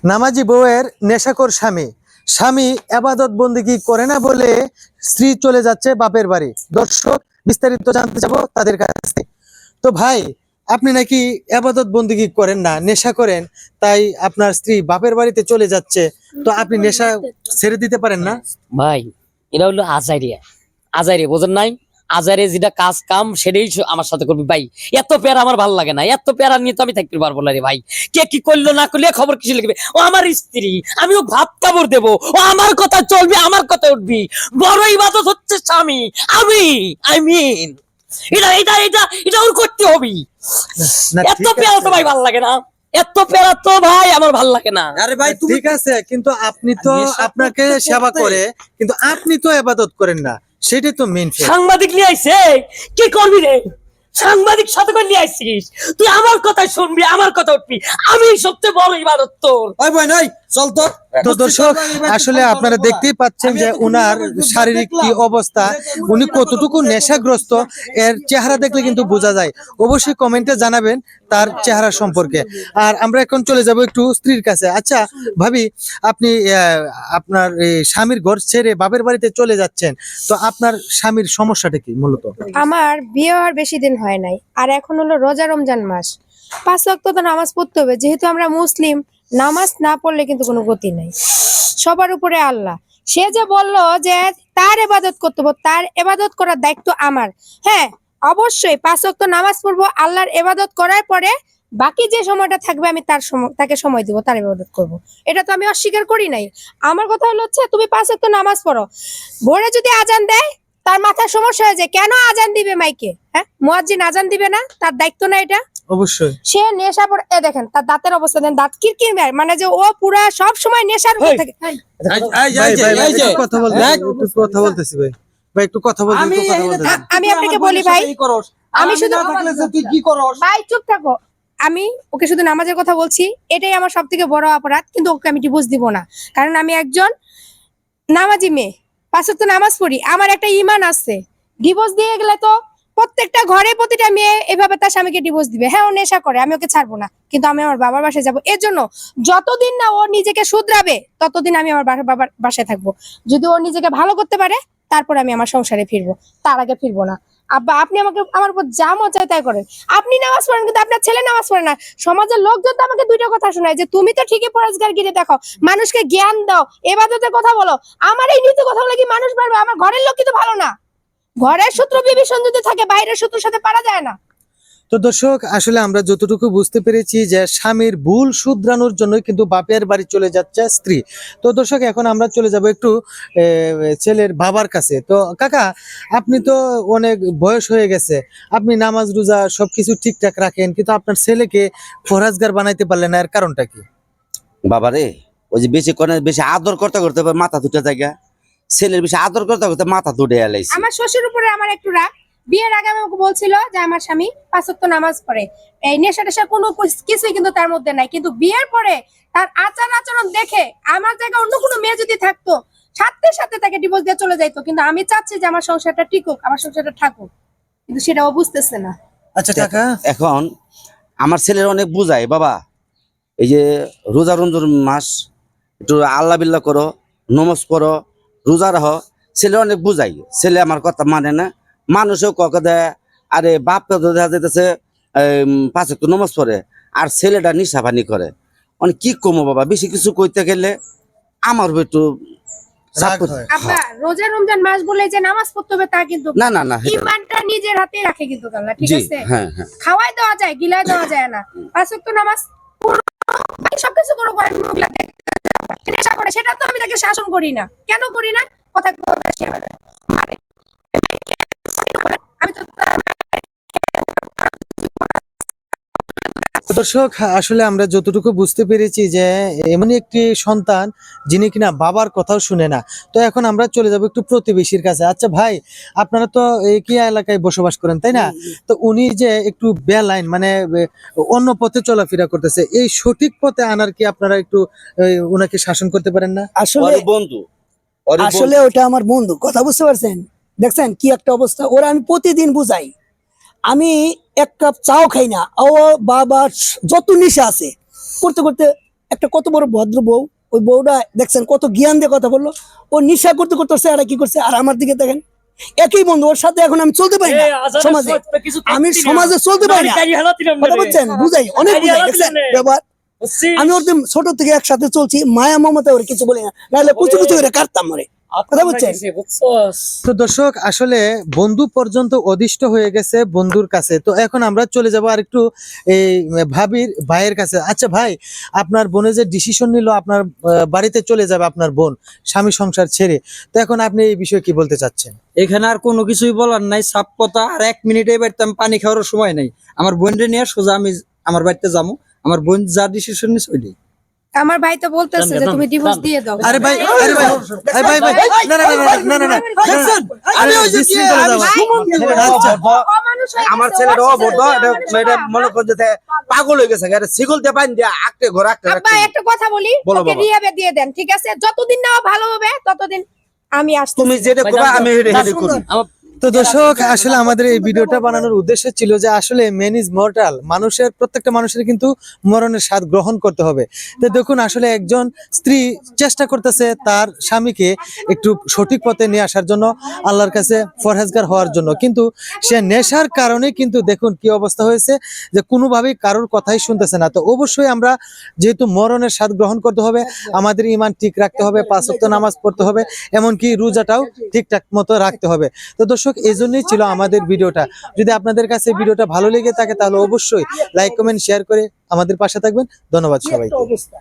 নামাজি বউয়ের নেশাখোর স্বামী স্বামী আবাদত বন্দেগী করে না বলে স্ত্রী চলে যাচ্ছে বাপের বাড়ি। দর্শক, বিস্তারিত জানতে যাব তাদের কাছে। তো ভাই, আপনি নাকি আবাদত বন্দেগী করেন না, নেশা করেন, তাই আপনার স্ত্রী বাপের বাড়িতে চলে যাচ্ছে, তো আপনি নেশা ছেড়ে দিতে পারেন না? ভাই, এটা হলো আজাইরিয়া। আজাইরিয়া বোঝেন নাই? আজারে যেটা কাজ কাম সেটাই আমার সাথে করবি ভাই। এত প্যারা আমার ভালো লাগে না, এত প্যারা নিয়ে তো আমি থাকতে পারবো না রে ভাই। কে কি করলো না করলে খবর কিছু লিখবে। ও আমার স্ত্রী, আমিও ভাত কাপড় দেবো, ও আমার কথা চলবে, আমার কথা উঠবি। বড় ইবাদত হচ্ছে স্বামী। আমি আই মিন এটা এটা এটা এটা ওর করতে হবে। না, এত ঠিক প্যারা আছে। তো ভাই ভালো লাগে না, এত প্যারা তো ভাই আমার ভালো লাগে না। আরে ভাই তুমি ঠিক আছে, কিন্তু আপনি তো আপনাকে সেবা করে, কিন্তু আপনি তো ইবাদত করেন না, সেটাই তো মেইন। সাংবাদিক নিয়ে আইছে, কি করবি রে? সাংবাদিক সাথে করে নিয়ে আইছিস, তুই আমার কথা শুনবি, আমার কথা উঠবি। আমি সবচেয়ে বড় ইবাদত তোর। ওই ভাই নয় চল তো। তো দর্শক, আসলে আপনারা দেখতেই পাচ্ছেন যে উনার শারীরিক কি অবস্থা, উনি কতটুকু নেশাগ্রস্ত, এর চেহারা দেখলে কিন্তু বোঝা যায়। অবশ্যই কমেন্টে জানাবেন তার চেহারা সম্পর্কে। আর আমরা এখন চলে যাব একটু স্ত্রীর কাছে। আচ্ছা ভাবি, আপনি আপনার এই স্বামীর ঘর ছেড়ে বাপের বাড়িতে চলে যাচ্ছেন, তো আপনার স্বামীর সমস্যাটা কি মূলত? আমার বিয়ে হওয়ার বেশি দিন হয় নাই, আর এখন হলো রোজা রমজান মাস। 5 ওয়াক্ত তো নামাজ পড়তে হবে, যেহেতু আমরা মুসলিম। নামাজ না পড়লে কিন্তু কোনো গতি নাই। সবার উপরে আল্লাহ। সে যে বললো যে তার ইবাদত করতে হবে, তার ইবাদত করার দায়িত্ব আমার। হ্যাঁ, অবশ্যই 5 ওয়াক্ত নামাজ পড়বো, আল্লাহর ইবাদত করার পরে বাকি যে সময়টা থাকবে আমি তাকে সময় দিব, তার ইবাদত করব। এটা তো আমি অস্বীকার করি নাই। আমার কথা হলো হচ্ছে, তুমি 5 ওয়াক্ত নামাজ পড়ো, ভোরে যদি আজান দেয় তার মাথার সমস্যা হয়ে যায়, কেন আজান দিবে মাইকে? হ্যাঁ, মুয়াজ্জিন আজান দিবে না? তার দায়িত্ব না এটা? অবশ্যই। সে নেশা পড়ে, দেখেন তার দাঁতের অবস্থা, দেন দাঁত কিরকির মেরে, মানে যে ও পুরা সব সময় নেশার উপর থাকে। ভাই, একটু কথা বলতেছি ভাই। ভাই, একটু কথা বলতে আমি আমি আপনাকে বলি ভাই, আমি শুধু তুই কি করস? ভাই চুপ থাকো। আমি ওকে শুধু নামাজের কথা বলছি, এটাই আমার সব থেকে বড় অপরাধ, কিন্তু ওকে আমি ডিভোর্স দিব না। কারণ আমি একজন নামাজি মেয়ে, 5 ওয়াক্ত নামাজ পড়ি, আমার একটা ঈমান আছে। ডিভোর্স দিয়ে গেলে তো প্রত্যেকটা ঘরে প্রতিটা মেয়ে এভাবে তার স্বামীকে ডিভোর্স দিবে। হ্যাঁ, ও নেশা করে, আমি ওকে ছাড়বো না, কিন্তু আমি আমার বাবার বাসায় যাবো। এর জন্য যতদিন না ও নিজেকে শুধরাবে ততদিন আমি আমার বাবার বাসায় থাকবো। যদি ও নিজেকে ভালো করতে পারে তারপর আমি আমার সংসারে ফিরবো, তার আগে ফিরবো না। আব্বা, আপনি আমাকে আমার উপর যা মজা তাই করেন। আপনি নামাজ পড়েন, কিন্তু আপনার ছেলে নামাজ পড়ে না। সমাজের লোকজন তো আমাকে দুইটা কথা শোনায় যে তুমি তো ঠিকই পরেজগার গিরে দেখো, মানুষকে জ্ঞান দাও, এবাদতের কথা বলো। আমার এই নীতি কথা বলে কি মানুষ পারবে? আমার ঘরের লোক কিন্তু ভালো না। ঘরের শত্রু বিভীষণ যদি থাকে, বাইরের শত্রুর সাথে পারা যায় না। তো দর্শক, আসলে আমরা যতটুকু বুঝতে পেরেছি যে স্বামীর ভুল শুধরানোর জন্য কিন্তু বাপের বাড়ি চলে যাচ্ছে স্ত্রী। তো দর্শক, এখন আমরা চলে যাব একটু ছেলের বাবার কাছে। তো কাকা, আপনি তো অনেক বয়স হয়ে গেছে, আপনি নামাজ রোজা সবকিছু ঠিকঠাক রাখেন, কিন্তু আপনার ছেলেকে ফরজগার বানাইতে পারলেন না, এর কারণটা কি? বাবারে, ওই যে বেশি আদর করতে করতে মাথা দুটা জায়গা, ছেলের বেশি আদর করতে করতে মাথা দুটে এলাইছে। আমার শ্বশুর উপরে আমার একটু রাগ। বিয়ের আগে আমাকে বলছিল যে আমার স্বামী 5 ওয়াক্ত নামাজ পড়ে, এই নেশা টেশা কোনো কিছুই কিন্তু তার মধ্যে নাই। কিন্তু বিয়ের পরে তার আচার আচরণ দেখে আমার জায়গায় অন্য কোনো মেয়ে যদি থাকতো, সাথে সাথে তাকে ডিভোর্স দিয়ে চলে যাইতো। কিন্তু আমি চাচ্ছি যে আমার সংসারটা টিকুক, আমার সংসারটা থাকুক, কিন্তু সেটাও বুঝতেছে না। আচ্ছা কাকা, এখন আমার ছেলের অনেক বুঝায়, বাবা এই যে রোজা রমজান মাস, একটু আল্লাহ বিল্লাহ করো, নমাজ পড়ো, রোজা রাখো। ছেলে অনেক বুঝাই, ছেলে আমার কথা মানে না। মানুষও কক দেয়, আরে বাপ তো দেখা যাইতেছে 5 ওয়াক্ত নমাজ পড়ে, আর ছেলেটা নিশা পানি করে। অনেক কি কমো বাবা, বেশি কিছু কইতে গেলে আমার একটু রাগ হয়। আব্বা, রোজা রমজান মাস বলে যে নামাজ পড়তে হবে তা কিন্তু না না না, ঈমানটা নিজের হাতে রাখে কিন্তু আল্লাহ, ঠিক জি আছে? হ্যাঁ হ্যাঁ, খাওয়াই দেওয়া যায়, গিলাই দেওয়া যায় না। 5 ওয়াক্ত নামাজ পড়ো, বাকি সবকিছু করো, ঘরের মুখলা নেশা করে, সেটা তো আমি তাকে শাসন করি না। কেন করি না? কথা কথা সে মানে আমি তো দর্শক, আসলে আমরা যতটুকু বুঝতে পেরেছি যে এমনই একটি সন্তান যিনি কিনা বাবার কথাও শুনে না। তো এখন আমরা চলে যাব একটু প্রতিবেশীর কাছে। আচ্ছা ভাই, আপনারা তো একই এলাকায় বসবাস করেন, তাই না? তো উনি যে একটু বেলাইন, মানে অন্য পথে চলাফেরা করতেছে, এই সঠিক পথে আনার কি আপনারা একটু উনাকে শাসন করতে পারেন না? আসলে ওরে বন্ধু, ওরে আসলে বন্ধু। ওটা আমার বন্ধু, কথা বুঝতে পারছেন? দেখছেন কি একটা অবস্থা। ওরা আমি প্রতিদিন বুঝাই, আমি 1 কাপ চাও খাই না, ও বাবা যত নেশা আছে করতে করতে একটা কত বড় ভদ্র বউ, ওই বউটা দেখছেন কত জ্ঞান দিয়ে কথা বললো। ও নিশা করতে করতে আর কি করছে, আর আমার দিকে দেখেন একই বন্ধু, ওর সাথে এখন আমি চলতে পারি না সমাজে, আমি সমাজে চলতে পারি না। কথা বলছেন, বুঝাই অনেক বুঝাই, দেখছেন ব্যাপার। আমি ওর দিন ছোট থেকে একসাথে চলছি, মায়া মমতা ওর কিছু বলি না, নাহলে কুচু কুচু করে কাটতাম ওরে। কথা বলছেন। তো দর্শক আসলে বন্ধু পর্যন্ত অদিষ্ট হয়ে গেছে বন্ধুর কাছে। তো এখন আমরা চলে যাব আর একটু এই ভাবির ভাইয়ের কাছে। আচ্ছা ভাই, আপনার বোনে যে ডিসিশন নিল আপনার বাড়িতে চলে যাবে আপনার বোন স্বামী সংসার ছেড়ে, তো এখন আপনি এই বিষয়ে কি বলতে চাচ্ছেন? এখানে আর কোনো কিছুই বলার নাই, সাপ কথা। আর 1 মিনিটে বাড়িতে আমি পানি খাওয়ার সময় নাই। আমার বোনরে নিয়ে সোজা আমি আমার বাড়িতে যাবো। আমার বোন যা ডিসিশন নিস ওইটাই। আমার ভাই তো বলতেছে যে তুমি ডিভোর্স দিয়ে দাও। আরে ভাই, আরে ভাই, আরে ভাই ভাই, না না না না না না, দেখছেন? আমি ওই যে কি আচ্ছা অমানুষ হয়ে আমার গেছে, ছেলেটা ওর অবদ্ধ, এটা মনে করছে যে পাগল হয়ে গেছে, এটা শিকল দিয়ে পানি দিয়ে আটকে ঘর আটকে আব্বা রাখছে। একটা কথা বলি, বলো ওকে বাবা। রিহাবে দিয়ে দেন, ঠিক আছে? যতদিন না ও ভালো হবে ততদিন আমি আসছি। তুমি যেটা করবা আমি হেডে করি। তো দর্শক আসলে আমাদের এই ভিডিওটা বানানোর উদ্দেশ্য ছিল যে আসলে মেন ইজ মর্টাল, মানুষের প্রত্যেকটা মানুষের কিন্তু মরণের স্বাদ গ্রহণ করতে হবে। তো দেখুন আসলে একজন স্ত্রী চেষ্টা করতেছে তার স্বামীকে একটু সঠিক পথে নিয়ে আসার জন্য, আল্লাহর কাছে ফরহেজগার হওয়ার জন্য, কিন্তু সে নেশার কারণে কিন্তু দেখুন কি অবস্থা হয়েছে যে কোনোভাবেই কারোর কথাই শুনতেছে না। তো অবশ্যই আমরা যেহেতু মরণের স্বাদ গ্রহণ করতে হবে, আমাদের ঈমান ঠিক রাখতে হবে, 5 ওয়াক্ত নামাজ পড়তে হবে, এমনকি রোজাটাও ঠিকঠাক মতো রাখতে হবে। তো দর্শক এই জন্যই ছিল আমাদের ভিডিওটা। যদি আপনাদের কাছে ভিডিওটা ভালো লেগে থাকে তাহলে অবশ্যই লাইক কমেন্ট শেয়ার করে আমাদের পাশে থাকবেন। ধন্যবাদ সবাইকে। অবস্থা।